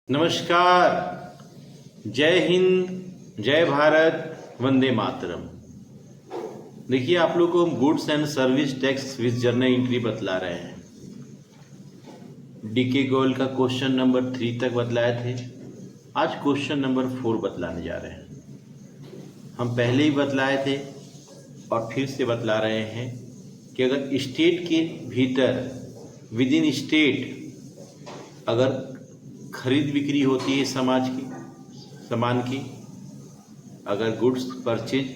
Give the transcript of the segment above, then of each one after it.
नमस्कार। जय हिंद, जय भारत, वंदे मातरम। देखिए, आप लोग को हम goods and service tax with journal entry बतला रहे हैं। डीके गोयल का क्वेश्चन नंबर 3 तक बतलाए थे। आज क्वेश्चन नंबर 4 बतलाने जा रहे हैं। हम पहले ही बतलाए थे और फिर से बतला रहे हैं कि अगर स्टेट के भीतर विद इन स्टेट अगर खरीद बिक्री होती है सामान की, अगर गुड्स परचेज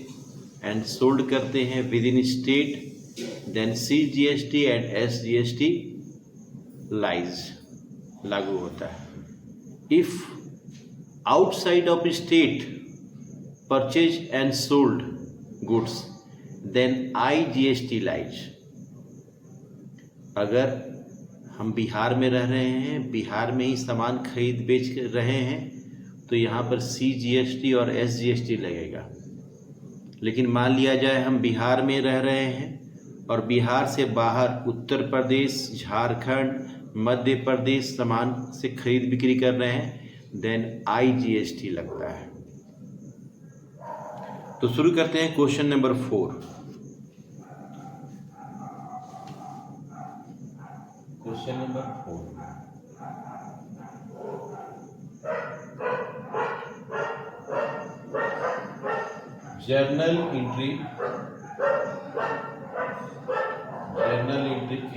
एंड सोल्ड करते हैं with in state, then CGST and SGST लागू होता है। If outside of state purchase and sold goods, then IGST lies. अगर हम बिहार में रह रहे हैं, बिहार में ही सामान खरीद बेच रहे हैं, तो यहाँ पर CGST और SGST लगेगा। लेकिन मान लिया जाए हम बिहार में रह रहे हैं और बिहार से बाहर उत्तर प्रदेश, झारखंड, मध्य प्रदेश सामान से खरीद बिक्री कर रहे हैं, देन IGST लगता है। तो शुरू करते हैं question number 4। Question number 4, journal entry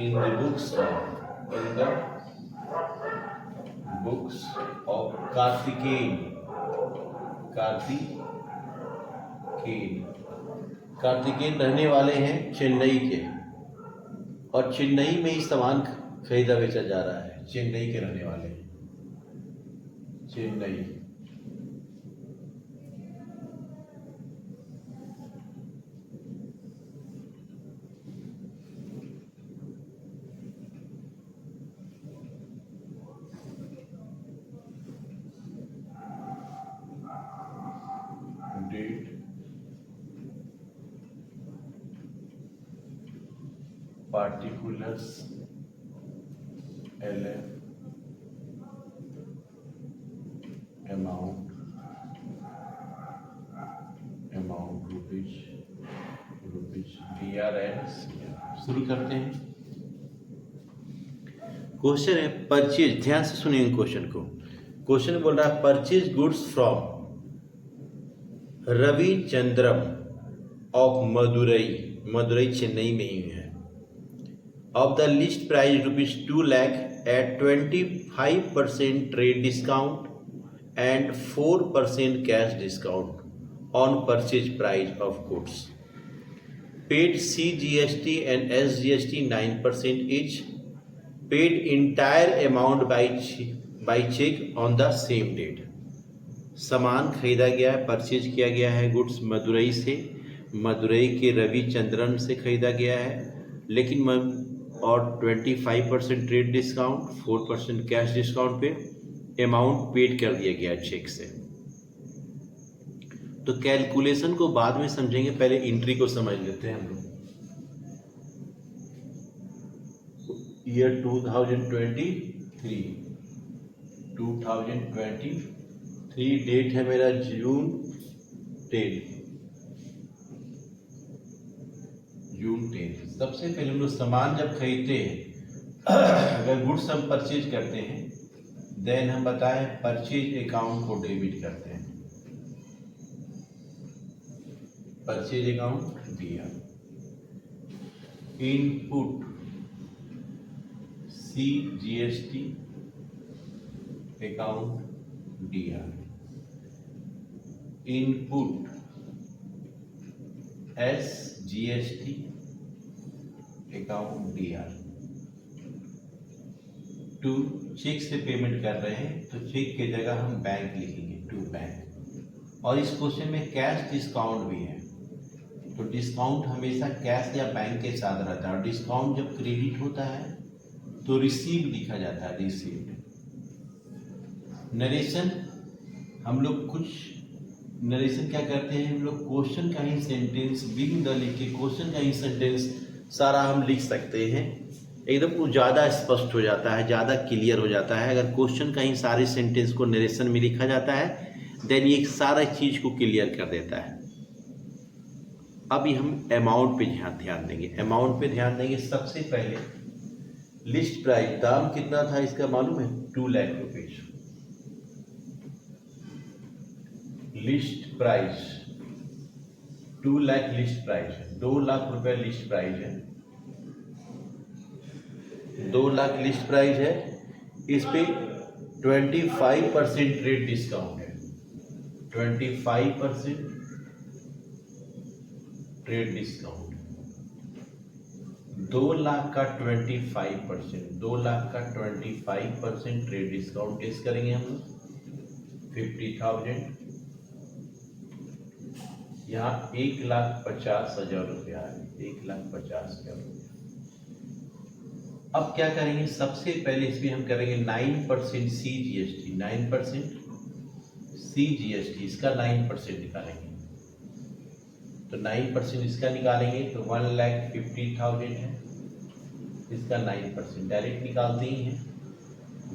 in the books of Karthikeyan रहने वाले हैं चेन्नई के, और चेन्नई में ही सामान खरीदा बेचा जा रहा है। चेन्नई के रहने वाले हैं, Chennai. Date particulars LF amount rupees DR and CR। शुरू करते हैं। क्वेश्चन है परचेज। ध्यान से सुनिए क्वेश्चन को। क्वेश्चन बोल रहा है purchase goods from Ravichandram of Madurai Chennai में ही है, of the list price ₹2 lakh at 25% trade discount and 4% cash discount on purchase price of goods. Paid CGST and SGST 9% each. Paid entire amount by check on the same date. सामान खरीदा गया है, purchase किया गया है goods Madurai से, मदुरई के रविचंद्रन से खरीदा गया है, लेकिन और 25% ट्रेड डिस्काउंट, 4% कैश डिस्काउंट पे अमाउंट पेड कर दिया गया चेक से। तो कैलकुलेशन को बाद में समझेंगे, पहले एंट्री को समझ लेते हैं हम लोग। ईयर 2023 डेट है मेरा जून 10। सबसे पहले हम लोग सामान जब खरीदते हैं अगर गुड्स हम परचेज करते हैं, देन हम बताएं परचेज अकाउंट को डेबिट करते हैं। परचेज अकाउंट दिया, इनपुट CGST अकाउंट दिया, input SGST account DR। To cheque से पेमेंट कर रहे हैं तो चेक की जगह हम बैंक लिखेंगे, टू बैंक। और इस क्वेश्चन में कैश डिस्काउंट भी है, तो डिस्काउंट हमेशा कैश या बैंक के साथ रहता है, और डिस्काउंट जब क्रेडिट होता है तो रिसीव लिखा जाता है, रिसीव्ड। नरेशन, हम लोग कुछ नरेशन क्या करते हैं, हम लोग क्वेश्चन का ही सेंटेंस बिन द लिख के क्वेश्चन का ही सेंटेंस सारा हम लिख सकते हैं। एकदम ज़्यादा स्पष्ट हो जाता है, ज़्यादा क्लियर हो जाता है। अगर क्वेश्चन कहीं सारे सेंटेंस को नरेशन में लिखा जाता है देन ये सारा चीज़ को क्लियर कर देता है। अभी हम अमाउंट पे ध्यान देंगे। अमाउंट पे ध्यान देंगे। सबसे पहले लिस्ट प्राइस, दाम कितना था इसका मालूम है? 2 lakh rupees. List price 2 lakh list price है, 2 लाख रुपए लिस्ट प्राइस है, 2 लाख लिस्ट प्राइस है। इस पे 25% रेट डिस्काउंट है, 25% ट्रेड डिस्काउंट। 2 लाख का 25%, 2 लाख का 25% ट्रेड डिस्काउंट टेस्ट करेंगे हम लोग। 50,000 यहाँ 1,50,000 रुपया है, 1,50,000 रुपया। अब क्या करेंगे? सबसे पहले इसमें हम करेंगे 9% CGST, 9% CGST, इसका 9% निकालेंगे। तो 9% इसका निकालेंगे तो 1,50,000 है, इसका 9% डायरेक्ट निकालते ही हैं।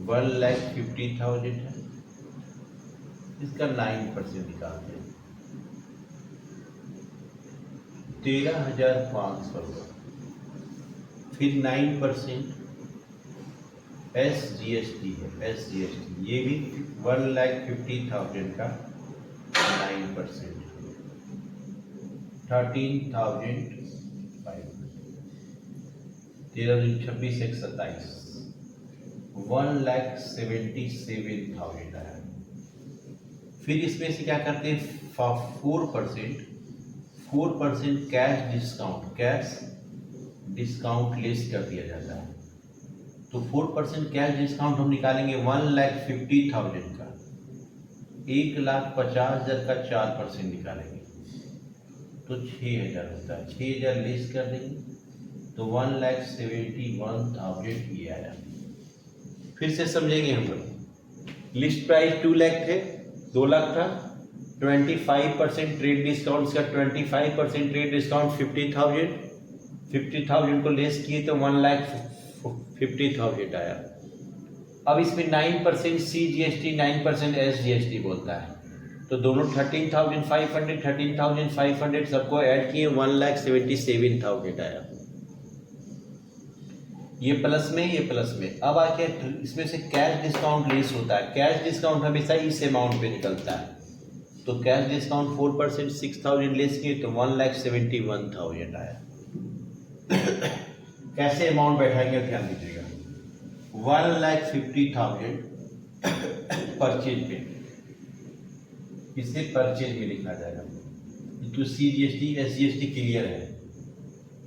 1,50,000 है, इसका 9% निकालते हैं, 13,500 रुपये। फिर 9% SGST है, SGST ये भी 1,50,000 का 9%, 13,500, 13,26 1 27, 1,77,000 आया। फिर इसमें से क्या करते हैं? 4% कैश डिस्काउंट लेस कर दिया जाता है। तो 4% कैश डिस्काउंट हम निकालेंगे 1,50,000 का, 1,50,000 का 4% निकालेंगे तो 6,000 होता है। 6,000 लेस कर देंगे तो 1,71,000 ये आया। फिर से समझेंगे हम लोग। लिस्ट प्राइस 2 लाख थे, 2 लाख था, 25% ट्रेड डिस्काउंट का 25% ट्रेड डिस्काउंट 50,000 को लेस किए तो 1,50,000 आया। अब इसमें 9% CGST, 9% SGST बोलता है, तो दोनों 13,500 सबको ऐड किए 1,77,000 आया। ये प्लस में, ये प्लस में। अब आके इसमें से कैश डिस्काउंट लेस होता है। कैश डिस्काउंट हमेशा इस अमाउंट पे निकलता है, तो कैश डिस्काउंट 4% 6,000 लेस किए तो 1,71,000 आया। कैसे अमाउंट बैठाएंगे ध्यान दीजिएगा। 1,50,000 परचेज में, इसे परचेज में लिखा जाएगा। तो CGST SGST क्लियर है।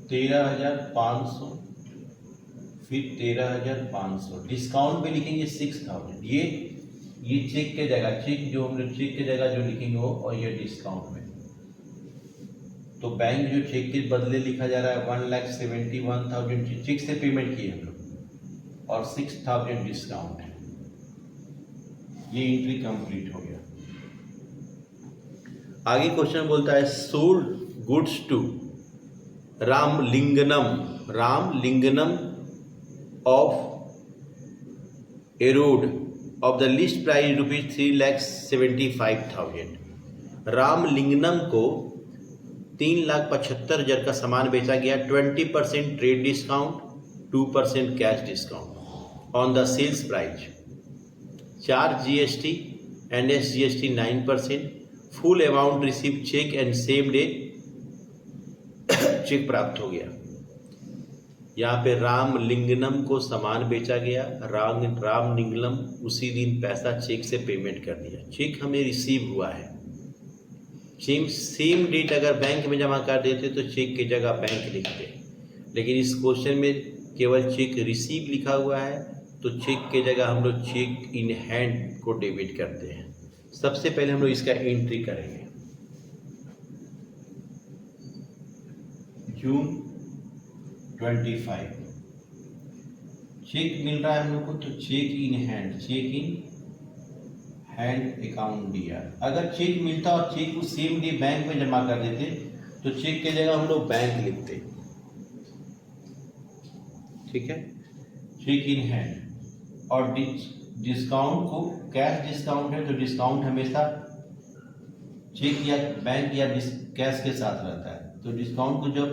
13,500, फिर 13,500 डिस्काउंट पे लिखेंगे 6,000। ये चेक के जगह, चेक जो हम लोग चेक के जगह जो लिखेंगे वो, और ये डिस्काउंट में। तो बैंक जो चेक के बदले लिखा जा रहा है 1,71,000 चेक से पेमेंट किए हम लोग, और 6,000 डिस्काउंट है। ये एंट्री कंप्लीट हो गया। आगे क्वेश्चन बोलता है sold goods to Ramalinganam of a road off the list price rupees 3,75,000। Ramalinganam को 3,75,000 का सामान बेचा गया। 20% trade discount, 2% cash discount on the sales price, charge GST and SGST 9%, full amount receive cheque and same day cheque प्राप्त हो गया। यहाँ पे रामलिंगनम को सामान बेचा गया, रामलिंगनम उसी दिन पैसा चेक से पेमेंट कर दिया। चेक हमें रिसीव हुआ है। सेम डेट अगर बैंक में जमा कर देते तो चेक की जगह बैंक लिखते, लेकिन इस क्वेश्चन में केवल चेक रिसीव लिखा हुआ है, तो चेक के जगह हम लोग चेक इन हैंड को डेबिट करते हैं। सबसे पहले हम लोग इसका एंट्री करेंगे। जून 25 चेक मिल रहा है हम लोग को, तो cheque in hand account DR। अगर चेक मिलता और चेक को सेम डे बैंक में जमा कर देते तो चेक के जगह हम लोग बैंक लिखते। ठीक है। Cheque in hand. और डिस्काउंट को कैश डिस्काउंट है तो डिस्काउंट हमेशा चेक या बैंक या कैश के साथ रहता है। तो डिस्काउंट को जब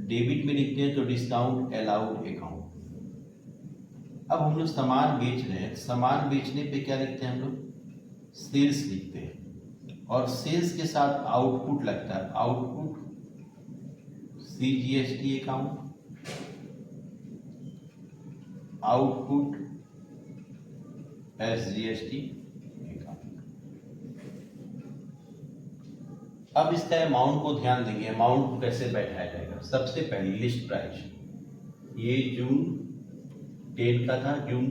डेबिट में लिखते हैं तो डिस्काउंट अलाउड अकाउंट। अब हम लोग सामान बेच रहे हैं, सामान बेचने पे क्या लिखते हैं हम लोग? सेल्स लिखते हैं। और सेल्स के साथ आउटपुट लगता है, output CGST account, output SGST account. अब इसका अमाउंट को ध्यान देंगे, अमाउंट को कैसे बैठाया जाएगा। सबसे पहले लिस्ट प्राइस, ये जून 10 का था, जून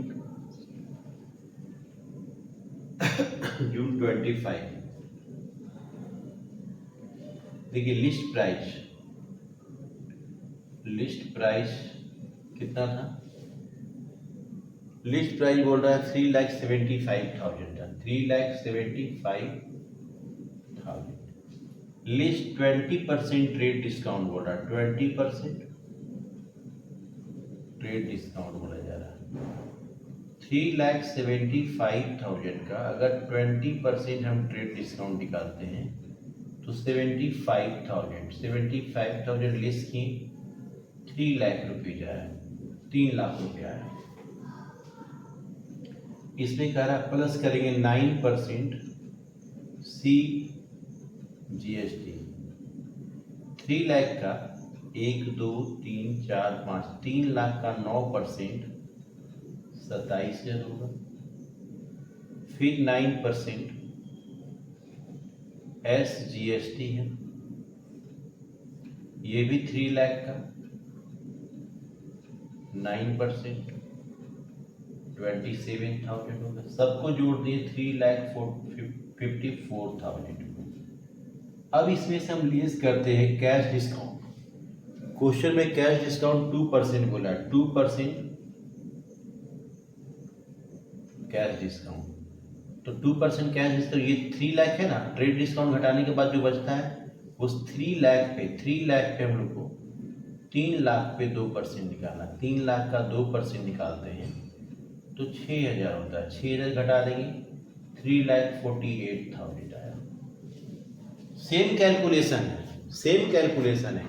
25। देखिए लिस्ट प्राइस कितना था? लिस्ट प्राइस बोल रहा है 3,75,000 था, 3,75,000। लिस्ट 20% ट्रेड डिस्काउंट बोल रहा है, 20% ट्रेड डिस्काउंट बोला जा रहा है। 3,75,000 का अगर 20% हम ट्रेड डिस्काउंट निकालते हैं तो 75,000 लेस की 3 लाख रुपये आया, 3 लाख रुपया है। इसमें कह रहा प्लस करेंगे 9% CGST। 3 लाख का 1 2 3 4 5 3 लाख का 9% 27,000 होगा। फिर 9% SGST है, ये भी 3 लाख का 9% 27,000 होगा। सबको जोड़ दिए 3,54,000। अब इसमें से हम लेस करते हैं कैश डिस्काउंट। क्वेश्चन में कैश डिस्काउंट 2% बोला, 2% कैश डिस्काउंट। तो 2% कैश डिस्काउंट, ये 3 लाख है ना, ट्रेड डिस्काउंट घटाने के बाद जो बचता है उस 3 लाख पे हम लोग को 3 लाख पे 2% निकालना। 3 लाख का 2% निकालते हैं तो 6,000 होता है, 6,000 घटा देंगे 3,48,000 आया। सेम कैलकुलेशन है।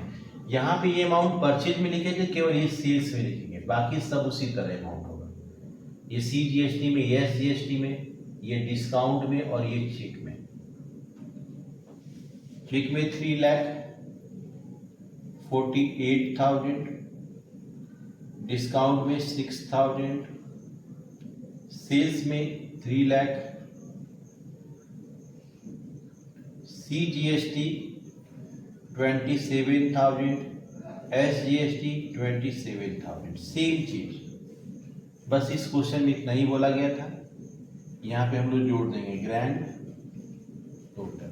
यहाँ पे ये अमाउंट परचेज में लिखेंगे, केवल ये सेल्स में लिखेंगे, बाकी सब उसी तरह अमाउंट होगा। ये CGST में, ये SGST में, ये डिस्काउंट में और ये चेक में। चेक में 3,48,000, डिस्काउंट में 6,000, सेल्स में 3 लाख, CGST 27,000, SGST 27,000। सेम चीज, बस इस क्वेश्चन में इतना ही बोला गया था। यहाँ पे हम लोग जोड़ देंगे ग्रैंड टोटल।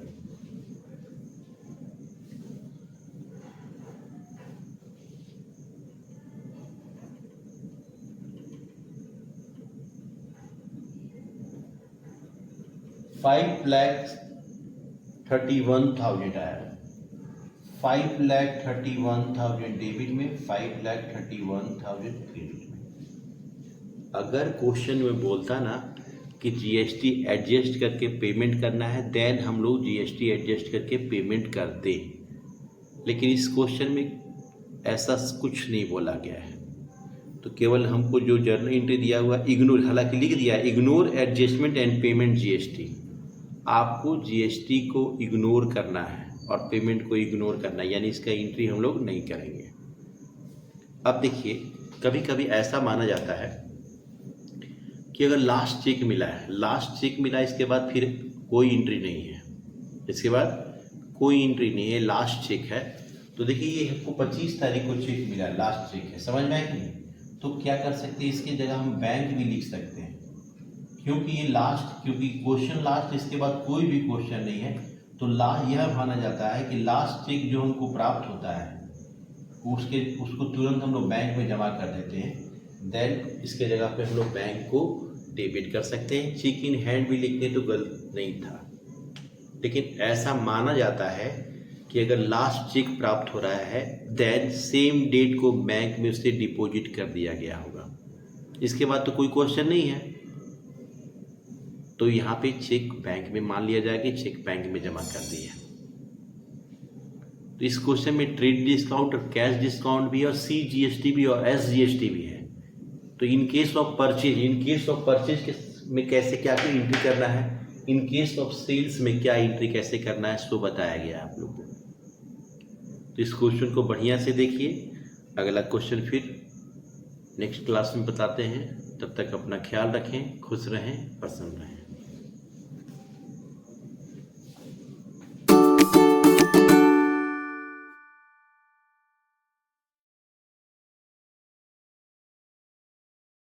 $5,31,000 आया। 5,31,000 डेबिट में, 5,31,000 क्रेडिट में। अगर क्वेश्चन में बोलता ना कि GST एडजस्ट करके पेमेंट करना है, देन हम लोग GST एडजस्ट करके पेमेंट करते, लेकिन इस क्वेश्चन में ऐसा कुछ नहीं बोला गया है। तो केवल हमको जो जर्नल एंट्री दिया हुआ इग्नोर, हालांकि लिख दिया ignore adjustment and payment GST। आपको GST को इग्नोर करना है और पेमेंट को इग्नोर करना है, यानी इसका एंट्री हम लोग नहीं करेंगे। अब देखिए, कभी कभी ऐसा माना जाता है कि अगर लास्ट चेक मिला है, इसके बाद फिर कोई एंट्री नहीं है, लास्ट चेक है। तो देखिए ये आपको 25 तारीख को चेक मिला, लास्ट चेक है, समझ में आया कि नहीं? तो क्या कर सकते हैं, इसकी जगह हम बैंक भी लिख सकते हैं, क्योंकि ये क्योंकि क्वेश्चन लास्ट, इसके बाद कोई भी क्वेश्चन नहीं है। तो यह माना जाता है कि लास्ट चेक जो हमको प्राप्त होता है उसको तुरंत हम लोग बैंक में जमा कर देते हैं, देन इसके जगह पे हम लोग बैंक को डेबिट कर सकते हैं। चेक इन हैंड भी लिखते तो गलत नहीं था, लेकिन ऐसा माना जाता है कि अगर लास्ट चेक प्राप्त हो रहा है देन सेम डेट को बैंक में उसे डिपॉजिट कर दिया गया होगा। इसके बाद तो कोई क्वेश्चन नहीं है। तो यहाँ पे चेक बैंक में मान लिया जाए कि चेक बैंक में जमा कर दिया। तो इस क्वेश्चन में ट्रेड डिस्काउंट और कैश डिस्काउंट भी है और CGST भी और SGST भी है। तो इन केस ऑफ परचेज में कैसे क्या एंट्री करना है, इन केस ऑफ सेल्स में क्या एंट्री कैसे करना है, सो बताया गया है आप लोग को। तो इस क्वेश्चन को बढ़िया से देखिए। अगला क्वेश्चन फिर नेक्स्ट क्लास में बताते हैं। तब तक अपना ख्याल रखें, खुश रहें, प्रसन्न रहें।